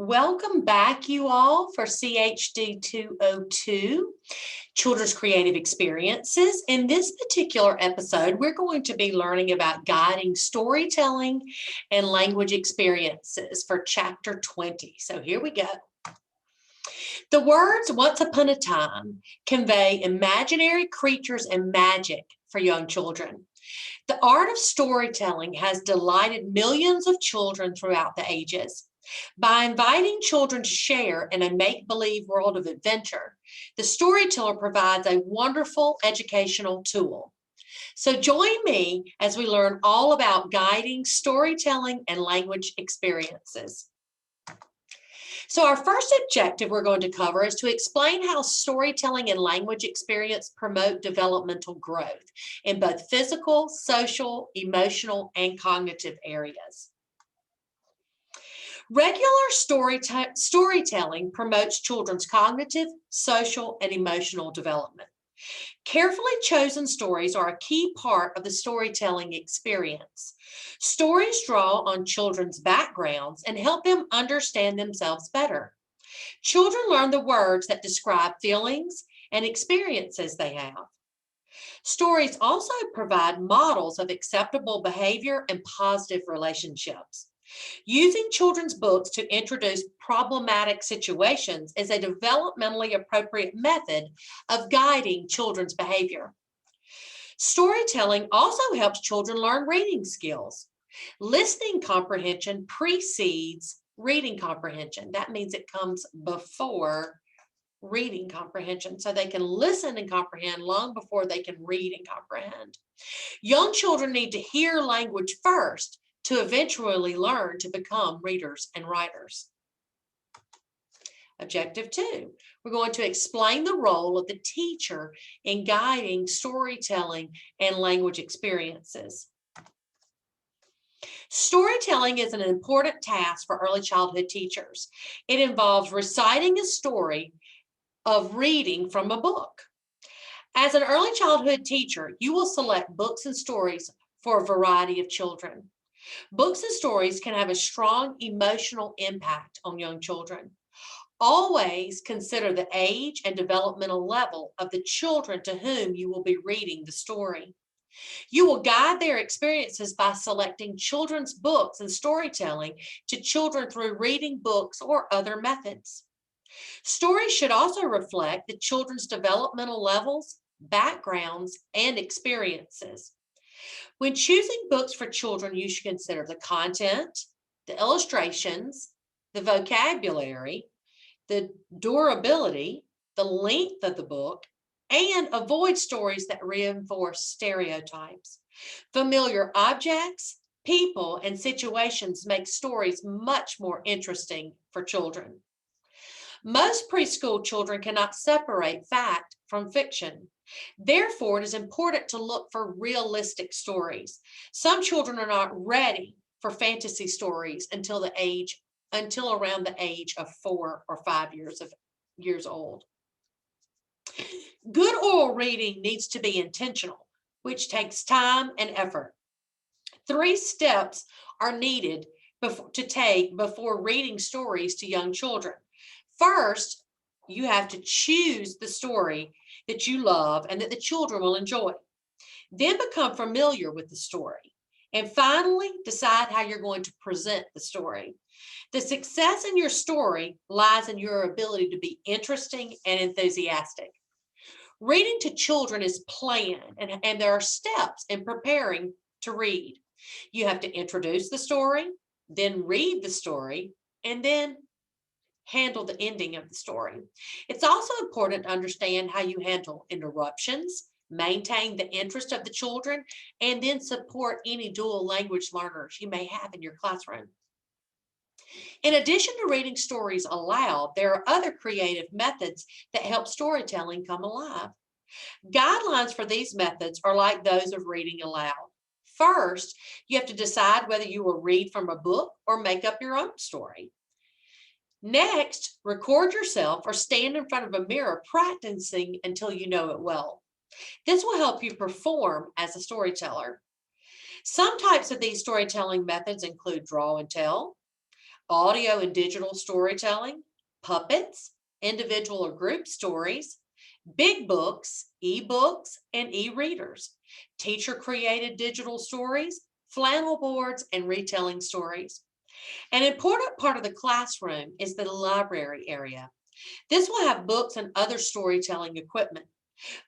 Welcome back, you all, for CHD 202, Children's Creative Experiences. In this particular episode, we're going to be learning about guiding storytelling and language experiences for Chapter 20. So here we go. The words "once upon a time" convey imaginary creatures and magic for young children. The art of storytelling has delighted millions of children throughout the ages. By inviting children to share in a make-believe world of adventure, the storyteller provides a wonderful educational tool. So join me as we learn all about guiding storytelling and language experiences. So our first objective we're going to cover is to explain how storytelling and language experience promote developmental growth in both physical, social, emotional, and cognitive areas. Regular storytelling promotes children's cognitive, social, and emotional development. Carefully chosen stories are a key part of the storytelling experience. Stories draw on children's backgrounds and help them understand themselves better. Children learn the words that describe feelings and experiences they have. Stories also provide models of acceptable behavior and positive relationships. Using children's books to introduce problematic situations is a developmentally appropriate method of guiding children's behavior. Storytelling also helps children learn reading skills. Listening comprehension precedes reading comprehension. That means it comes before reading comprehension, so they can listen and comprehend long before they can read and comprehend. Young children need to hear language first to eventually learn to become readers and writers. Objective 2, we're going to explain the role of the teacher in guiding storytelling and language experiences. Storytelling is an important task for early childhood teachers. It involves reciting a story of reading from a book. As an early childhood teacher, you will select books and stories for a variety of children. Books and stories can have a strong emotional impact on young children. Always consider the age and developmental level of the children to whom you will be reading the story. You will guide their experiences by selecting children's books and storytelling to children through reading books or other methods. Stories should also reflect the children's developmental levels, backgrounds, and experiences. When choosing books for children, you should consider the content, the illustrations, the vocabulary, the durability, the length of the book, and avoid stories that reinforce stereotypes. Familiar objects, people, and situations make stories much more interesting for children. Most preschool children cannot separate fact from fiction. Therefore, it is important to look for realistic stories. Some children are not ready for fantasy stories until around the age of 4 or 5 years old. Good oral reading needs to be intentional, which takes time and effort. 3 steps are needed to take before reading stories to young children. First, you have to choose the story that you love and that the children will enjoy. Then become familiar with the story. And finally, decide how you're going to present the story. The success in your story lies in your ability to be interesting and enthusiastic. Reading to children is planned, and there are steps in preparing to read. You have to introduce the story, then read the story, and then handle the ending of the story. It's also important to understand how you handle interruptions, maintain the interest of the children, and then support any dual language learners you may have in your classroom. In addition to reading stories aloud, there are other creative methods that help storytelling come alive. Guidelines for these methods are like those of reading aloud. First, you have to decide whether you will read from a book or make up your own story. Next, record yourself or stand in front of a mirror practicing until you know it well. This will help you perform as a storyteller. Some types of these storytelling methods include draw and tell, audio and digital storytelling, puppets, individual or group stories, big books, ebooks, and e-readers, teacher-created digital stories, flannel boards, and retelling stories. An important part of the classroom is the library area. This will have books and other storytelling equipment.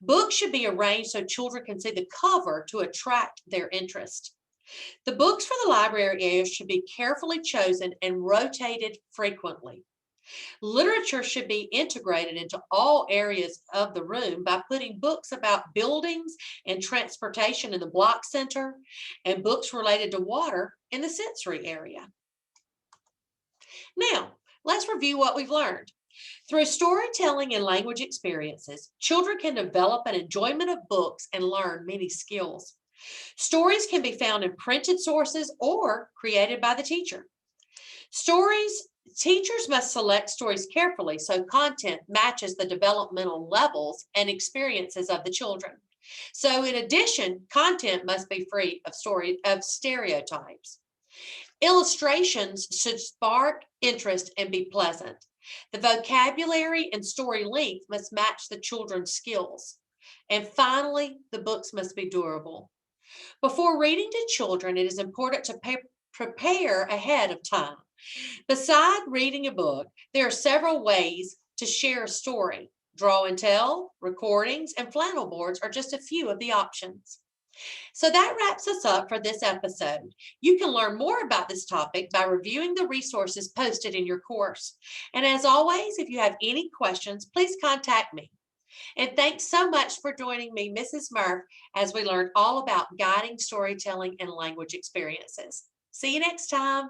Books should be arranged so children can see the cover to attract their interest. The books for the library area should be carefully chosen and rotated frequently. Literature should be integrated into all areas of the room by putting books about buildings and transportation in the block center and books related to water in the sensory area. Now, let's review what we've learned. Through storytelling and language experiences, children can develop an enjoyment of books and learn many skills. Stories can be found in printed sources or created by the teacher. Teachers must select stories carefully so content matches the developmental levels and experiences of the children. So in addition, content must be free of stereotypes. Illustrations should spark interest and be pleasant. The vocabulary and story length must match the children's skills. And finally, the books must be durable. Before reading to children, it is important to prepare ahead of time. Beside reading a book, there are several ways to share a story. Draw and tell, recordings, and flannel boards are just a few of the options. So that wraps us up for this episode. You can learn more about this topic by reviewing the resources posted in your course. And as always, if you have any questions, please contact me. And thanks so much for joining me, Mrs. Murph, as we learn all about guiding storytelling and language experiences. See you next time.